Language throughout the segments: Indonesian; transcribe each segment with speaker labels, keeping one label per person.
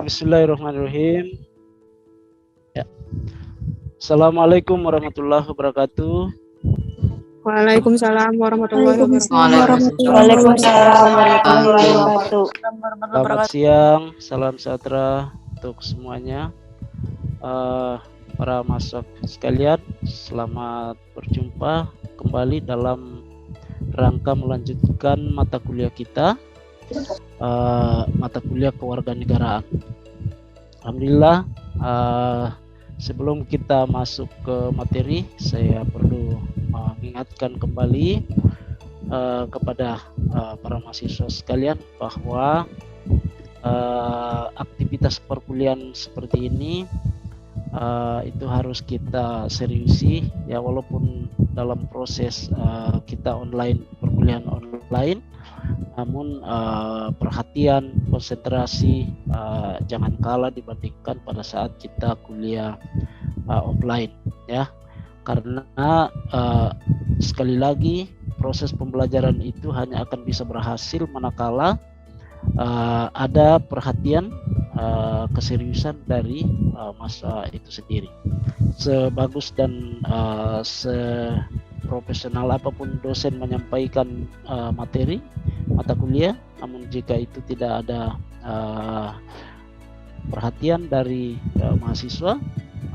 Speaker 1: Baik, bismillahirrahmanirrahim. Ya. Assalamualaikum warahmatullahi wabarakatuh.
Speaker 2: Waalaikumsalam warahmatullahi wabarakatuh.
Speaker 3: Waalaikumsalam warahmatullahi wabarakatuh.
Speaker 1: Selamat siang, salam sejahtera untuk semuanya. Para mahasiswa sekalian, selamat berjumpa kembali dalam rangka melanjutkan mata kuliah kita, mata kuliah kewarganegaraan. Alhamdulillah, sebelum kita masuk ke materi, saya perlu mengingatkan kembali kepada para mahasiswa sekalian bahwa aktivitas perkuliahan seperti ini itu harus kita seriusi, ya, walaupun dalam proses kita perkuliahan online, namun perhatian, konsentrasi jangan kalah dibandingkan pada saat kita kuliah offline, ya, karena sekali lagi proses pembelajaran itu hanya akan bisa berhasil manakala ada perhatian, keseriusan dari mahasiswa itu sendiri. Sebagus dan seprofesional apapun dosen menyampaikan materi mata kuliah, namun jika itu tidak ada perhatian dari mahasiswa,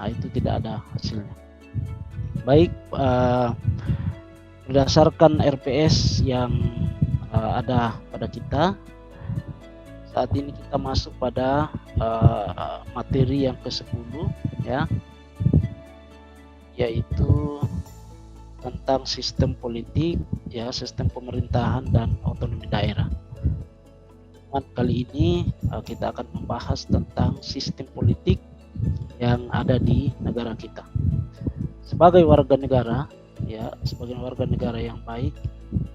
Speaker 1: itu tidak ada hasilnya. Baik, berdasarkan RPS yang ada pada kita, saat ini kita masuk pada materi yang ke-10, ya, yaitu tentang sistem politik, ya, sistem pemerintahan dan otonomi daerah. Kali ini kita akan membahas tentang sistem politik yang ada di negara kita. Sebagai warga negara, ya, sebagai warga negara yang baik,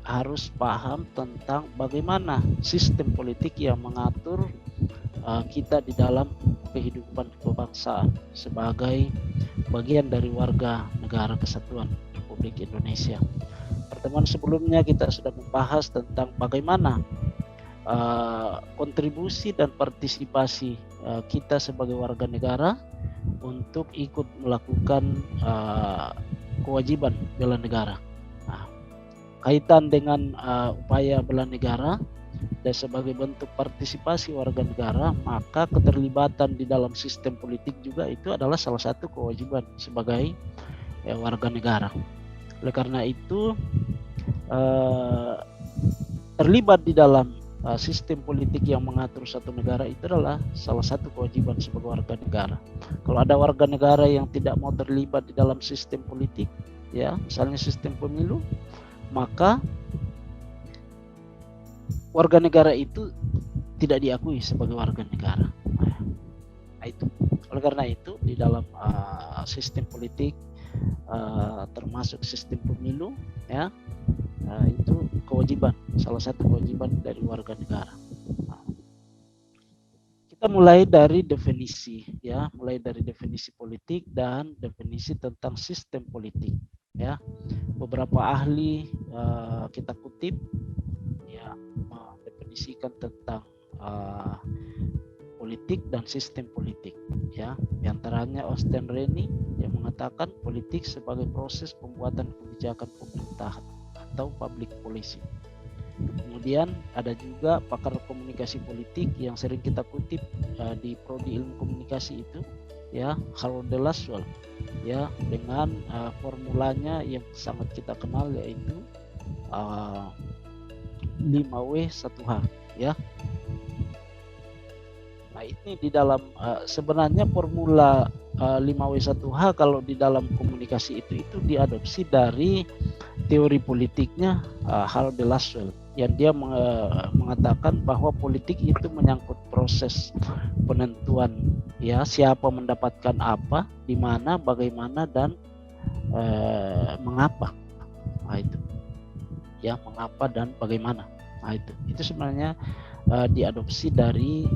Speaker 1: harus paham tentang bagaimana sistem politik yang mengatur kita di dalam kehidupan kebangsaan sebagai bagian dari warga negara kesatuan Republik Indonesia. Pertemuan sebelumnya kita sudah membahas tentang bagaimana kontribusi dan partisipasi kita sebagai warga negara untuk ikut melakukan kewajiban bela negara. Nah, kaitan dengan upaya bela negara dan sebagai bentuk partisipasi warga negara, maka keterlibatan di dalam sistem politik juga itu adalah salah satu kewajiban sebagai warga negara. Oleh karena itu, terlibat di dalam sistem politik yang mengatur satu negara itu adalah salah satu kewajiban sebagai warga negara. Kalau ada warga negara yang tidak mau terlibat di dalam sistem politik, ya, misalnya sistem pemilu, maka warga negara itu tidak diakui sebagai warga negara. Nah, itu. Oleh karena itu, di dalam sistem politik, termasuk sistem pemilu, ya, itu kewajiban, salah satu kewajiban dari warga negara. Kita mulai dari definisi, ya, mulai dari definisi politik dan definisi tentang sistem politik, ya. Beberapa ahli kita kutip, ya, mendefinisikan tentang politik dan sistem politik, ya. Di antaranya Osten Reni yang mengatakan politik sebagai proses pembuatan kebijakan pemerintahan atau public policy. Kemudian ada juga pakar komunikasi politik yang sering kita kutip di prodi ilmu komunikasi itu, ya, Harold de Lasalle, ya, dengan formulanya yang sangat kita kenal, yaitu 5W1H, ya. Nah, ini di dalam sebenarnya formula 5W1H kalau di dalam komunikasi itu diadopsi dari teori politiknya Harold de Lasalle, yang dia mengatakan bahwa politik itu menyangkut proses penentuan, ya, siapa mendapatkan apa, di mana, bagaimana, dan mengapa. Nah, itu, ya, mengapa dan bagaimana. Nah, itu sebenarnya diadopsi dari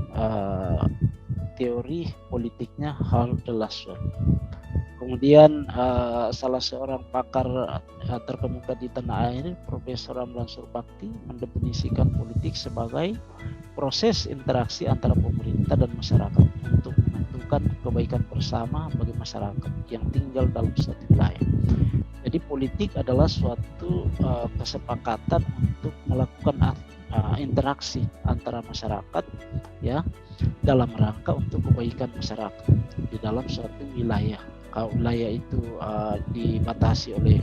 Speaker 1: teori politiknya Harold de Lasalle. Kemudian salah seorang pakar terkemuka di tanah air, Profesor Ramlan Surbakti, mendefinisikan politik sebagai proses interaksi antara pemerintah dan masyarakat untuk menentukan kebaikan bersama bagi masyarakat yang tinggal dalam suatu wilayah. Jadi politik adalah suatu kesepakatan untuk melakukan interaksi antara masyarakat ya dalam rangka untuk kebaikan masyarakat di dalam suatu wilayah. Kalau wilayah itu dibatasi oleh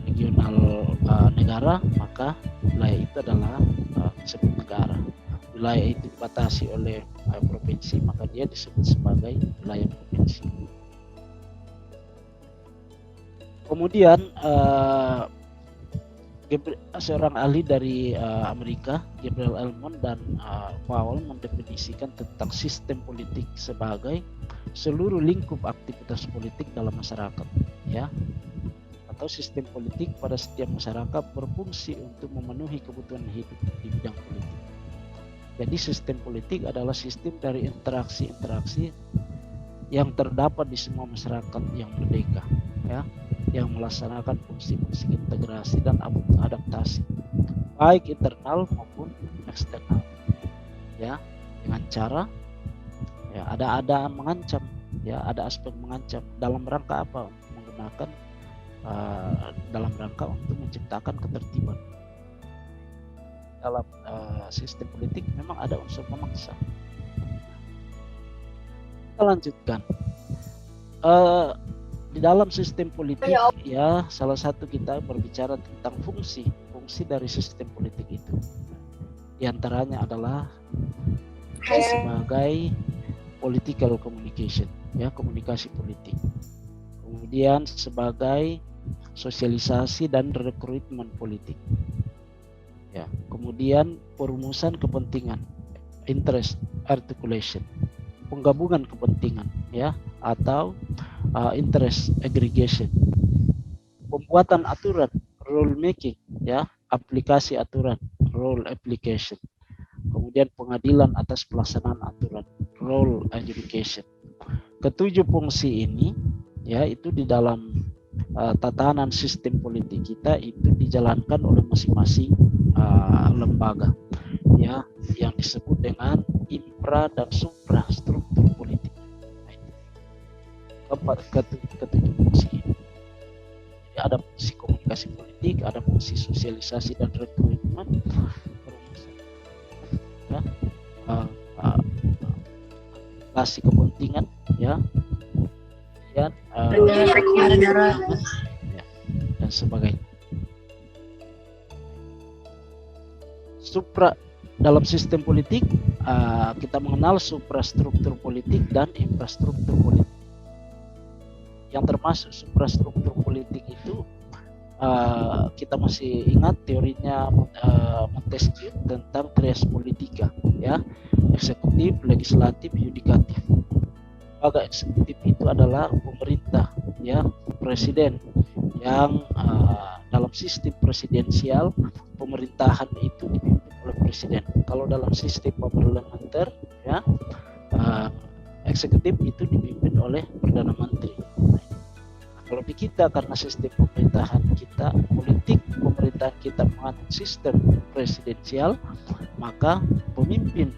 Speaker 1: regional negara, maka wilayah itu adalah disebut negara. Wilayah itu dibatasi oleh provinsi, maka dia disebut sebagai wilayah provinsi. Kemudian seorang ahli dari Amerika, Gabriel Elmond dan Powell mendefinisikan tentang sistem politik sebagai seluruh lingkup aktivitas politik dalam masyarakat, ya, atau sistem politik pada setiap masyarakat berfungsi untuk memenuhi kebutuhan hidup di bidang politik. Jadi sistem politik adalah sistem dari interaksi-interaksi yang terdapat di semua masyarakat yang merdeka, ya, yang melaksanakan fungsi-fungsi integrasi dan adaptasi, baik internal maupun eksternal, ya, dengan cara ya ada mengancam, ya, ada aspek mengancam dalam rangka apa? Menggunakan dalam rangka untuk menciptakan ketertiban. Dalam sistem politik memang ada unsur memaksa. Kita lanjutkan. Di dalam sistem politik, ya, salah satu kita berbicara tentang fungsi dari sistem politik itu. Di antaranya adalah sebagai political communication, ya, komunikasi politik. Kemudian sebagai sosialisasi dan rekrutmen politik. Ya, kemudian perumusan kepentingan, interest articulation, penggabungan kepentingan, ya, atau interest aggregation, pembuatan aturan, rule making, ya, aplikasi aturan, rule application, kemudian pengadilan atas pelaksanaan aturan, rule adjudication. Ketujuh fungsi ini, ya, itu di dalam tatanan sistem politik kita itu dijalankan oleh masing-masing lembaga, ya, yang disebut dengan infra dan suprastruktur politik. Ketujuh fungsi ini. Jadi ada fungsi komunikasi politik, ada fungsi sosialisasi dan rekrutmen, ya, aplikasi kepentingan, ya, dan dan sebagainya. Dalam sistem politik kita mengenal suprastruktur politik dan infrastruktur politik. Yang termasuk suprastruktur politik itu kita masih ingat teorinya Montesquieu tentang tres politika, ya, eksekutif, legislatif, yudikatif. Lembaga eksekutif itu adalah pemerintah, ya, presiden, yang dalam sistem presidensial pemerintahan itu dipimpin oleh presiden. Kalau dalam sistem parlementer, ya, eksekutif itu dipimpin oleh perdana menteri. Kalau di kita, karena sistem pemerintahan kita, politik pemerintahan kita menganut sistem presidensial, maka pemimpin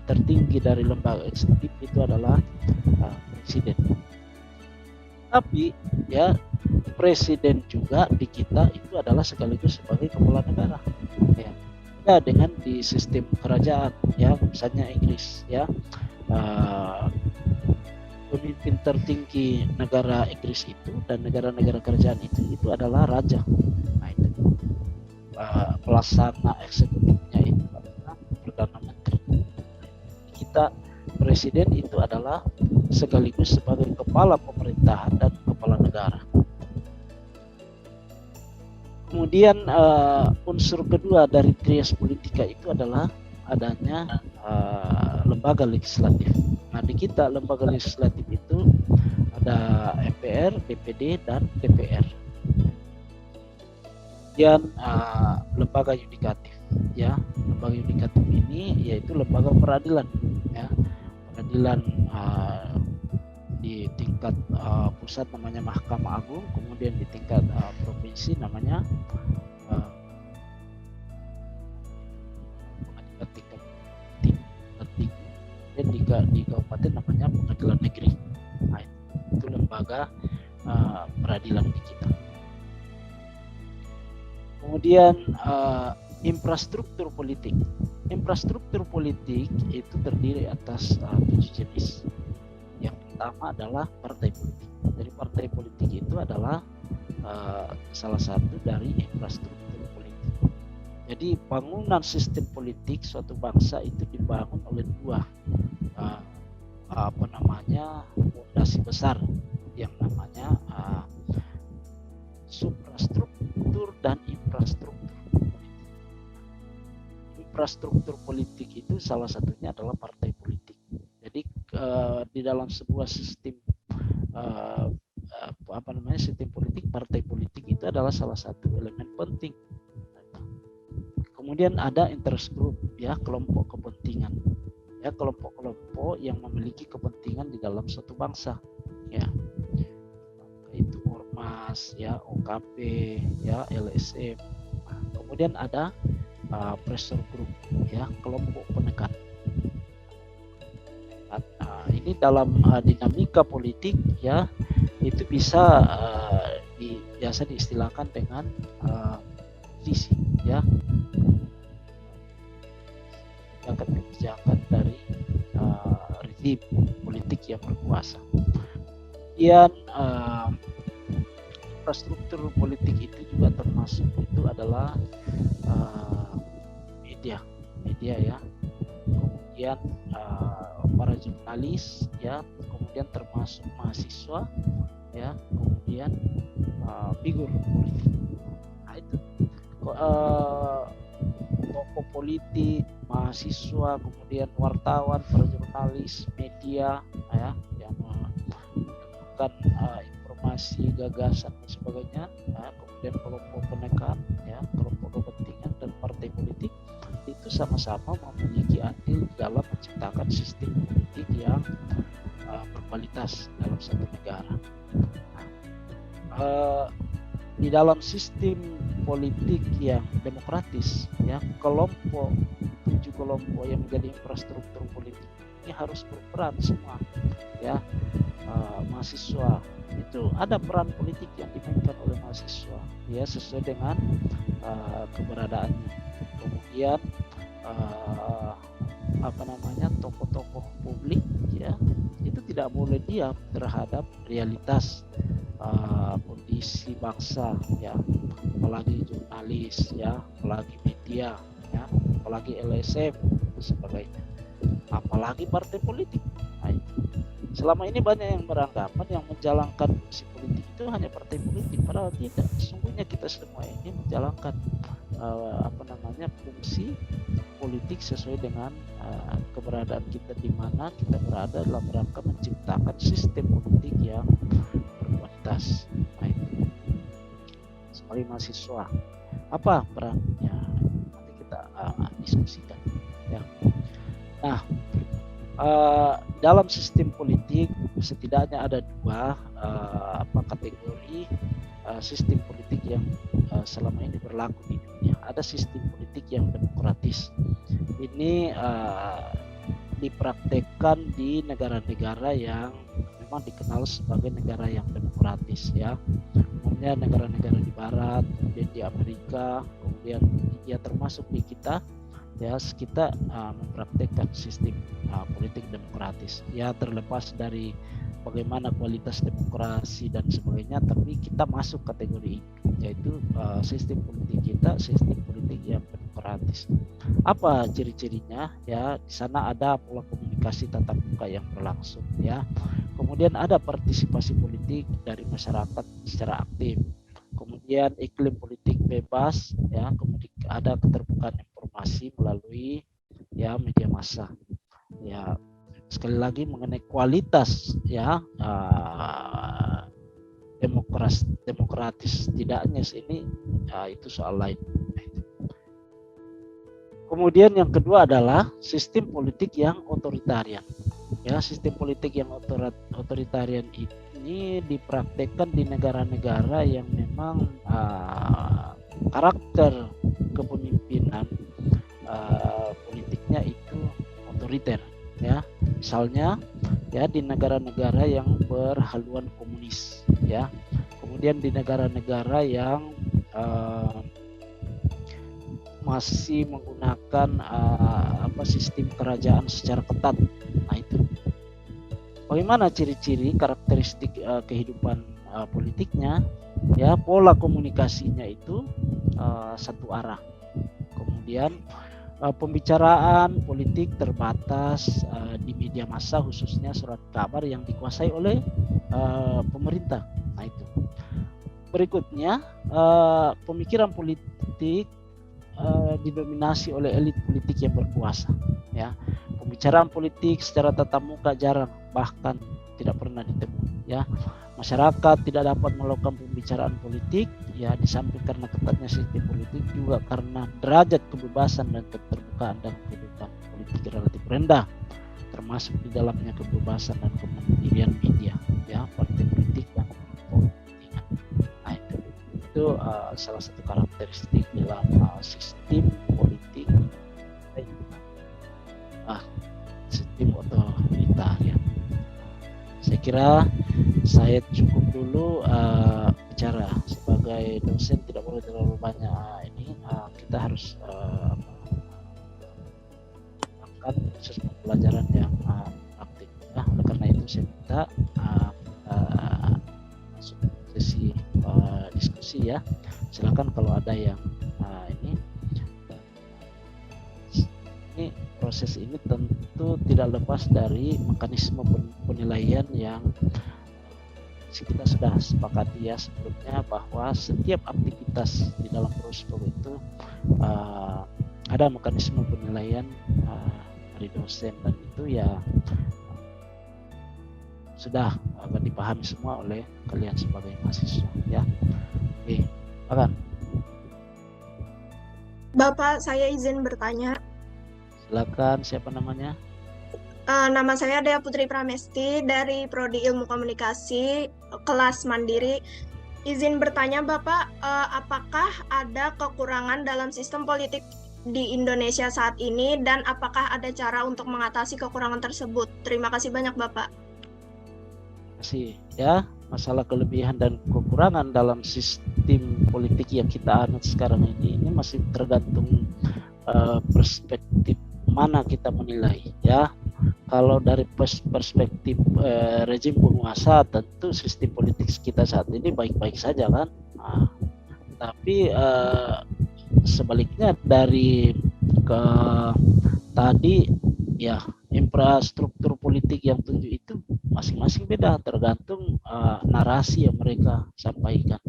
Speaker 1: tertinggi dari lembaga eksekutif itu adalah presiden. Tapi, ya, presiden juga di kita itu adalah sekaligus sebagai kepala negara. Ya, beda dengan di sistem kerajaan, ya, misalnya Inggris, ya. Pemimpin tertinggi negara Inggris itu dan negara-negara kerajaan itu adalah raja. Nah, itu pelaksana eksekutifnya itu adalah perdana menteri. Kita presiden itu adalah sekaligus sebagai kepala pemerintahan dan kepala negara. Kemudian unsur kedua dari trias politika itu adalah adanya lembaga legislatif. Nah, di kita lembaga legislatif itu ada MPR, DPD, dan DPR. Kemudian lembaga yudikatif, ya, lembaga yudikatif ini yaitu lembaga peradilan, ya, peradilan di tingkat pusat namanya Mahkamah Agung, kemudian di tingkat provinsi namanya pengadilan tingkat di kabupaten namanya pengadilan negeri. Nah, itu lembaga peradilan di kita. Kemudian infrastruktur politik. Infrastruktur politik itu terdiri atas 7 jenis. Yang pertama adalah partai politik. Jadi partai politik itu adalah salah satu dari infrastruktur politik. Jadi bangunan sistem politik suatu bangsa itu dibangun oleh dua fondasi besar yang namanya suprastruktur dan infrastruktur politik. Infrastruktur politik itu salah satunya adalah partai politik. Jadi di dalam sebuah sistem sistem politik, partai politik itu adalah salah satu elemen penting. Kemudian ada interest group, ya, kelompok kepentingan, ya, kelompok-kelompok yang memiliki kepentingan di dalam suatu bangsa, ya, itu ormas, ya, OKP, ya, LSM. Kemudian ada pressure group, ya, kelompok penekan. Ini dalam dinamika politik, ya, itu bisa biasa diistilahkan dengan visi, ya, kebijakan dari rezim politik yang berkuasa. Kemudian infrastruktur politik itu juga termasuk itu adalah media, ya. Kemudian para jurnalis, ya, kemudian termasuk mahasiswa, ya, kemudian figur politik. Nah, itu tokoh politik, mahasiswa, kemudian wartawan, para jurnalis, media, ya, yang menyampaikan informasi, gagasan dan sebagainya, ya, kemudian kelompok penekan, ya, kelompok kepentingan dan partai politik itu sama-sama memiliki andil dalam menciptakan sistem politik yang berkualitas dalam satu negara. Di dalam sistem politik yang demokratis, ya, tujuh kelompok yang menjadi infrastruktur politik ini harus berperan semua, ya. Mahasiswa itu ada peran politik yang dimainkan oleh mahasiswa, ya, sesuai dengan keberadaannya. Kemudian tokoh-tokoh publik, ya, itu tidak boleh diam terhadap realitas kondisi bangsa, ya, apalagi jurnalis, ya, apalagi media, ya, apalagi LSM dan sebagainya, apalagi partai politik. Nah, selama ini banyak yang beranggapan yang menjalankan fungsi politik itu hanya partai politik, padahal tidak. Sesungguhnya kita semua ini menjalankan fungsi politik sesuai dengan keberadaan kita di mana kita berada dalam rangka menciptakan sistem politik yang berkualitas. Nah, itu sebagai mahasiswa apa perannya nanti kita diskusikan, ya. Nah, dalam sistem politik setidaknya ada dua kategori sistem politik yang selama ini berlaku di dunia. Ada sistem politik yang demokratis. Ini dipraktekkan di negara-negara yang memang dikenal sebagai negara yang demokratis, ya. Umumnya negara-negara di Barat, kemudian di Amerika, kemudian ya termasuk di kita, ya, kita mempraktekkan sistem politik demokratis, ya, terlepas dari bagaimana kualitas demokrasi dan sebagainya, tapi kita masuk kategori ini, yaitu sistem politik kita sistem politik yang demokratis. Apa ciri-cirinya? Ya, di sana ada pola komunikasi tatap muka yang berlangsung, ya. Kemudian ada partisipasi politik dari masyarakat secara aktif. Kemudian iklim politik bebas, ya. Kemudian ada keterbukaan informasi melalui, ya, media massa. Ya, sekali lagi mengenai kualitas, ya, demokratis tidaknya ini, ya, itu soal lain. Kemudian yang kedua adalah sistem politik yang otoritarian. Ya, sistem politik yang otoritarian ini dipraktekkan di negara-negara yang memang karakter kepemimpinan politiknya itu otoriter, ya. Misalnya ya di negara-negara yang berhaluan komunis, ya. Kemudian di negara-negara yang masih menggunakan sistem kerajaan secara ketat. Nah, itu bagaimana ciri-ciri karakteristik kehidupan politiknya, ya, pola komunikasinya itu satu arah. Kemudian pembicaraan politik terbatas di media massa, khususnya surat kabar yang dikuasai oleh pemerintah. Nah, itu. Berikutnya pemikiran politik didominasi oleh elit politik yang berkuasa, ya. Pembicaraan politik secara tatap muka jarang, bahkan tidak pernah ditemui, ya. Masyarakat tidak dapat melakukan pembicaraan politik, ya, di samping karena ketatnya sistem politik, juga karena derajat kebebasan dan keterbukaan dalam kehidupan politik relatif rendah, termasuk di dalamnya kebebasan dan kemandirian media, ya, partai politik dan kepentingan. Nah, itu salah satu karakteristik dalam sistem politik sistem otoritarian. Saya kira saya cukup dulu bicara. Sebagai dosen tidak boleh terlalu banyak kita harus angkat proses pembelajaran yang aktif. Nah, oleh karena itu saya minta masuk sesi diskusi, ya. Silakan kalau ada yang ini proses ini tentu tidak lepas dari mekanisme penilaian yang kita sudah sepakati, ya, sebelumnya, bahwa setiap aktivitas di dalam prospek itu ada mekanisme penilaian dari dosen, dan itu ya sudah akan dipahami semua oleh kalian sebagai mahasiswa, ya. Oke, silakan.
Speaker 2: Bapak, saya izin bertanya.
Speaker 1: Silakan, siapa namanya?
Speaker 2: Nama saya Dea Putri Pramesti dari Prodi Ilmu Komunikasi kelas Mandiri. Izin bertanya Bapak, apakah ada kekurangan dalam sistem politik di Indonesia saat ini, dan apakah ada cara untuk mengatasi kekurangan tersebut? Terima kasih banyak Bapak.
Speaker 1: Terima kasih, ya. Masalah kelebihan dan kekurangan dalam sistem politik yang kita anut sekarang ini masih tergantung perspektif mana kita menilai, ya. Kalau dari perspektif rezim penguasa, tentu sistem politik kita saat ini baik-baik saja, kan. Nah, tapi sebaliknya dari ke tadi, ya, infrastruktur politik yang tunjuk itu masing-masing beda, tergantung narasi yang mereka sampaikan.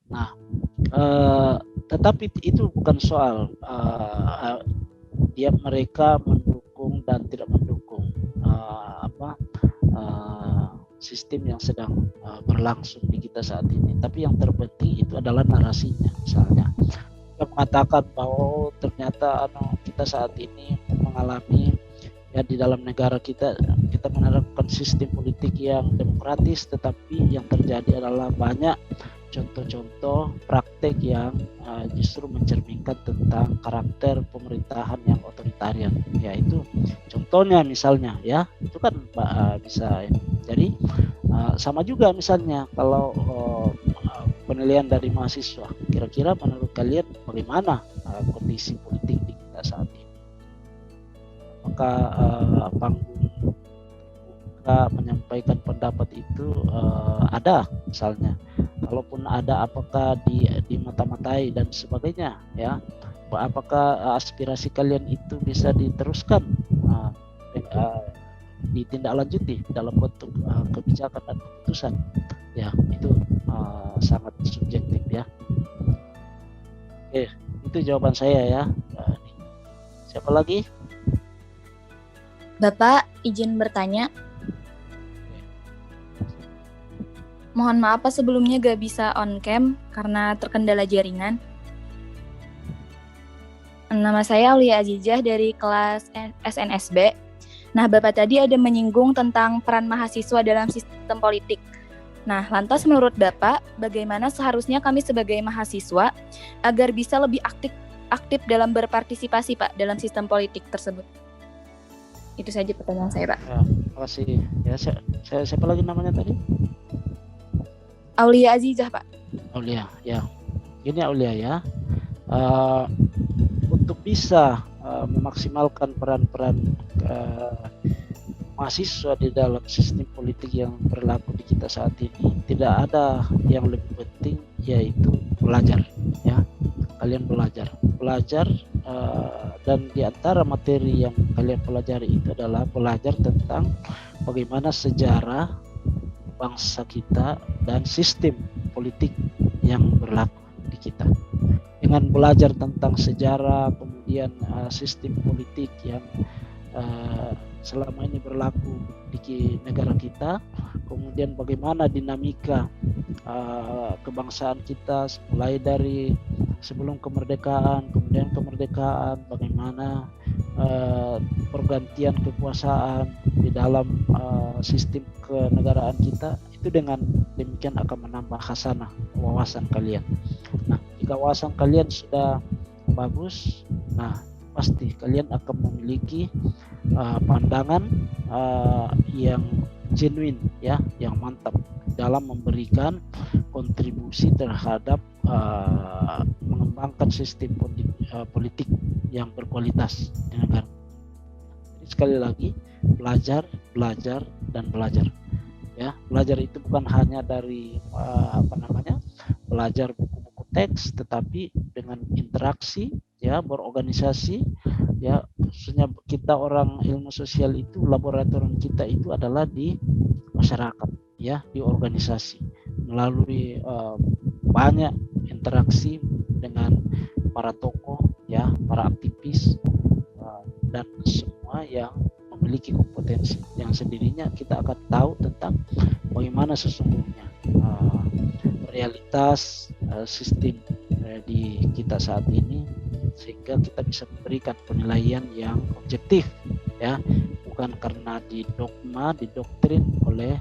Speaker 1: Nah, tetapi itu bukan soal mereka mendukung dan tidak mendukung sistem yang sedang berlangsung di kita saat ini. Tapi yang terpenting itu adalah narasinya. Misalnya kita mengatakan bahwa ternyata kita saat ini mengalami, ya, di dalam negara kita menerapkan sistem politik yang demokratis, tetapi yang terjadi adalah banyak contoh-contoh praktek yang justru mencerminkan tentang karakter pemerintahan yang otoritarian. Ya, itu contohnya misalnya, ya, itu kan bisa. Jadi sama juga misalnya kalau penilaian dari mahasiswa, kira-kira menurut kalian bagaimana kondisi politik di kita saat ini? Apakah panggung menyampaikan pendapat itu ada, misalnya? Kalaupun ada, apakah di mata-matai dan sebagainya, ya? Apakah aspirasi kalian itu bisa diteruskan, ditindaklanjuti dalam bentuk kebijakan dan keputusan? Ya, itu sangat subjektif, ya. Oke, itu jawaban saya, ya. Siapa lagi?
Speaker 4: Bapak, izin bertanya. Mohon maaf Pak, sebelumnya gak bisa on cam karena terkendala jaringan. Nama saya Aulia Azizah dari kelas SNSB. Nah, Bapak tadi ada menyinggung tentang peran mahasiswa dalam sistem politik. Nah, lantas menurut Bapak, bagaimana seharusnya kami sebagai mahasiswa agar bisa lebih aktif dalam berpartisipasi, Pak, dalam sistem politik tersebut? Itu saja pertanyaan saya, Pak.
Speaker 1: Ya, terima kasih. Ya, siapa lagi namanya tadi?
Speaker 4: Aulia Azizah, Pak.
Speaker 1: Aulia, ya. Ini Aulia ya. Untuk bisa memaksimalkan peran-peran mahasiswa di dalam sistem politik yang berlaku di kita saat ini, tidak ada yang lebih penting, yaitu belajar. Ya, kalian belajar, dan di antara materi yang kalian pelajari itu adalah belajar tentang bagaimana sejarah bangsa kita dan sistem politik yang berlaku di kita. Dengan belajar tentang sejarah, kemudian sistem politik yang selama ini berlaku di negara kita, kemudian bagaimana dinamika kebangsaan kita mulai dari sebelum kemerdekaan, kemudian kemerdekaan, bagaimana pergantian kekuasaan di dalam sistem kenegaraan kita, itu dengan demikian akan menambah khasanah wawasan kalian. Nah, jika wawasan kalian sudah bagus, nah pasti kalian akan memiliki pandangan yang genuine, ya, yang mantap dalam memberikan kontribusi terhadap mengembangkan sistem politik yang berkualitas di negara. Jadi sekali lagi, belajar dan belajar. Ya, belajar itu bukan hanya dari belajar buku-buku teks, tetapi dengan interaksi, ya, berorganisasi, ya, khususnya kita orang ilmu sosial itu, laboratorium kita itu adalah di masyarakat, ya, di organisasi, melalui banyak interaksi dengan para tokoh, ya, para aktivis, dan semua yang memiliki kompetensi yang sendirinya, kita akan tahu tentang bagaimana sesungguhnya realitas sistem di kita saat ini, sehingga kita bisa memberikan penilaian yang objektif, ya, bukan karena didogma, didoktrin oleh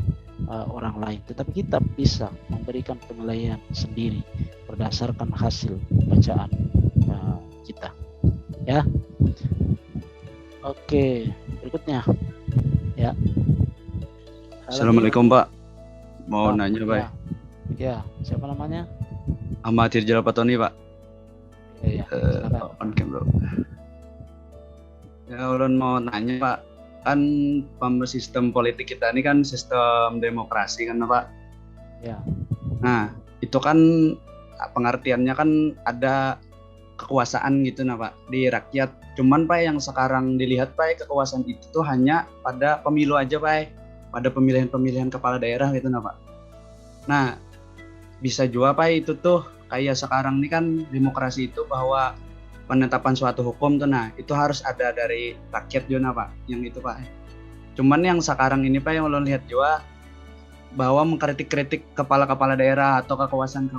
Speaker 1: orang lain, tetapi kita bisa memberikan penilaian sendiri berdasarkan hasil bacaan kita, ya. Oke, berikutnya, ya.
Speaker 5: Assalamualaikum, Pak. Mau nanya, Pak.
Speaker 1: Ya, siapa namanya?
Speaker 5: Ahmad Tirjal Patoni, Pak.
Speaker 1: Ya,
Speaker 5: On cam, Bro. Ya, ulun mau nanya, Pak. Kan sistem politik kita ini kan sistem demokrasi kan, Pak?
Speaker 1: Ya.
Speaker 5: Nah, itu kan pengertiannya kan ada kekuasaan gitu, nah, Pak, di rakyat. Cuman, Pak, yang sekarang dilihat, Pak, kekuasaan itu tuh hanya pada pemilu aja, Pak, pada pemilihan-pemilihan kepala daerah gitu, nah, Pak. Nah, bisa juga, Pak, itu tuh kayak sekarang ini kan demokrasi itu bahwa penetapan suatu hukum tuh, nah, itu harus ada dari rakyat juga, Pak, yang itu, Pak. Cuman yang sekarang ini, Pak, yang lo lihat juga bahwa mengkritik-kritik kepala-kepala daerah atau kekuasaan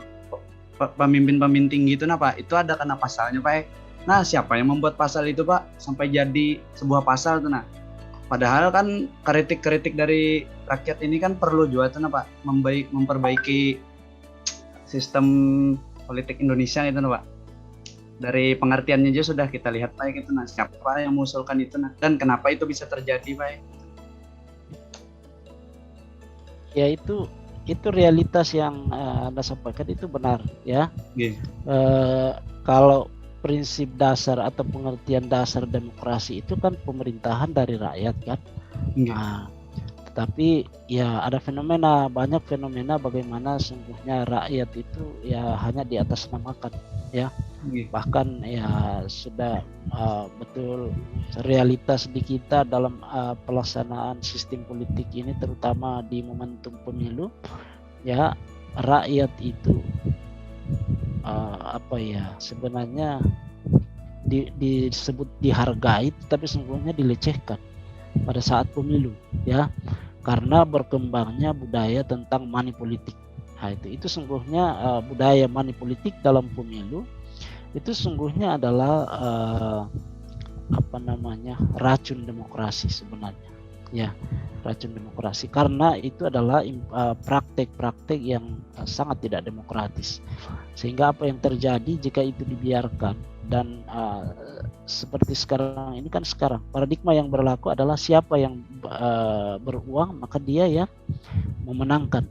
Speaker 5: pemimpin-pemimpin tinggi itu, nah, Pak, itu ada kena pasalnya, Pak. Nah, siapa yang membuat pasal itu, Pak, sampai jadi sebuah pasal tuh, nah. Padahal kan kritik-kritik dari rakyat ini kan perlu juga tuh, nah, Pak, memperbaiki sistem politik Indonesia itu, nah, Pak. Dari pengertiannya aja sudah kita lihat, Pak, gitu, nah, siapa yang mengusulkan itu, nah, dan kenapa itu bisa terjadi, Pak?
Speaker 1: Ya, itu realitas yang Anda sampaikan itu benar, ya.
Speaker 5: Yeah.
Speaker 1: Kalau prinsip dasar atau pengertian dasar demokrasi itu kan pemerintahan dari rakyat, kan. Nah, tetapi ya ada banyak fenomena bagaimana sungguhnya rakyat itu ya hanya di atas namakan, ya. Bahkan ya sudah betul realitas di kita dalam pelaksanaan sistem politik ini, terutama di momentum pemilu, ya, rakyat itu sebenarnya disebut dihargai, tapi sungguhnya dilecehkan pada saat pemilu, ya, karena berkembangnya budaya tentang money politik. Nah, itu sungguhnya budaya money politik dalam pemilu itu sungguhnya adalah racun demokrasi sebenarnya, ya, racun demokrasi, karena itu adalah praktek-praktek yang sangat tidak demokratis, sehingga apa yang terjadi jika itu dibiarkan, dan seperti sekarang ini kan, sekarang paradigma yang berlaku adalah siapa yang beruang maka dia yang memenangkan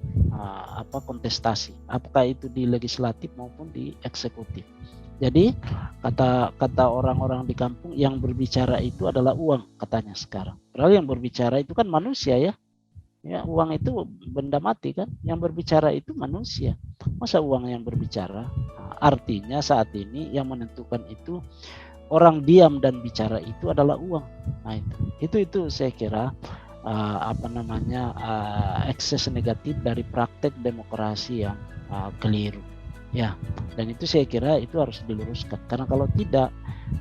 Speaker 1: kontestasi, apakah itu di legislatif maupun di eksekutif. Jadi kata orang-orang di kampung, yang berbicara itu adalah uang katanya sekarang. Padahal yang berbicara itu kan manusia ya. Ya, uang itu benda mati kan. Yang berbicara itu manusia. Masa uang yang berbicara? Nah, artinya saat ini yang menentukan itu orang diam dan bicara itu adalah uang. Nah itu saya kira ekses negatif dari praktek demokrasi yang keliru. Ya, dan itu saya kira itu harus diluruskan, karena kalau tidak,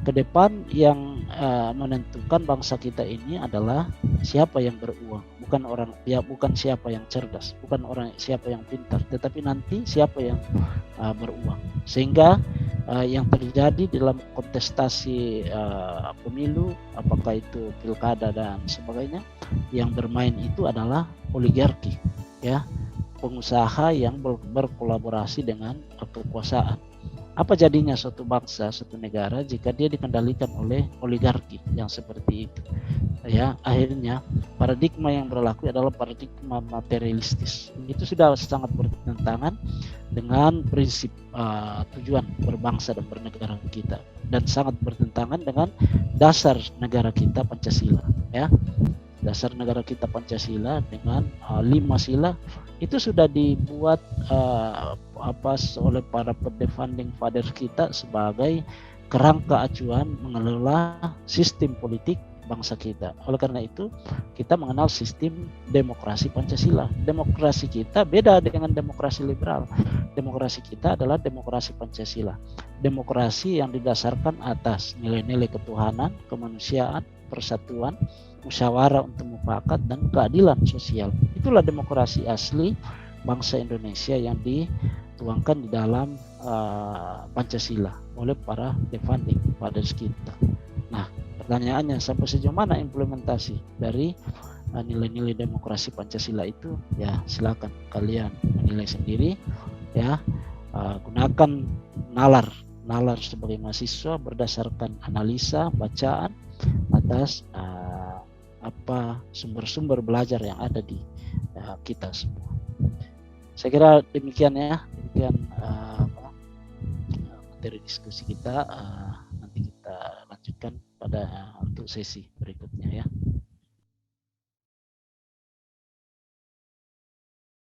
Speaker 1: ke depan yang menentukan bangsa kita ini adalah siapa yang beruang, bukan siapa yang cerdas, bukan siapa yang pintar, tetapi nanti siapa yang beruang. Sehingga yang terjadi dalam kontestasi pemilu, apakah itu pilkada dan sebagainya, yang bermain itu adalah oligarki, ya, pengusaha yang berkolaborasi dengan kekuasaan. Apa jadinya suatu bangsa, suatu negara jika dia dikendalikan oleh oligarki yang seperti itu? Ya, akhirnya paradigma yang berlaku adalah paradigma materialistis. Itu sudah sangat bertentangan dengan prinsip tujuan berbangsa dan bernegara kita, dan sangat bertentangan dengan dasar negara kita Pancasila, ya. Dasar negara kita Pancasila dengan 5 sila itu sudah dibuat oleh para founding father kita sebagai kerangka acuan mengelola sistem politik bangsa kita. Oleh karena itu kita mengenal sistem demokrasi Pancasila. Demokrasi kita beda dengan demokrasi liberal. Demokrasi kita adalah demokrasi Pancasila. Demokrasi yang didasarkan atas nilai-nilai ketuhanan, kemanusiaan, persatuan, musyawarah untuk mufakat, dan keadilan sosial. Itulah demokrasi asli bangsa Indonesia yang dituangkan di dalam Pancasila oleh para founding fathers kita. Nah, pertanyaannya, sampai sejauh mana implementasi dari nilai-nilai demokrasi Pancasila itu? Ya, silakan kalian menilai sendiri, ya. Gunakan nalar sebagai mahasiswa berdasarkan analisa, bacaan atas sumber-sumber belajar yang ada di kita semua. Saya kira demikian materi diskusi kita. Nanti kita lanjutkan pada untuk sesi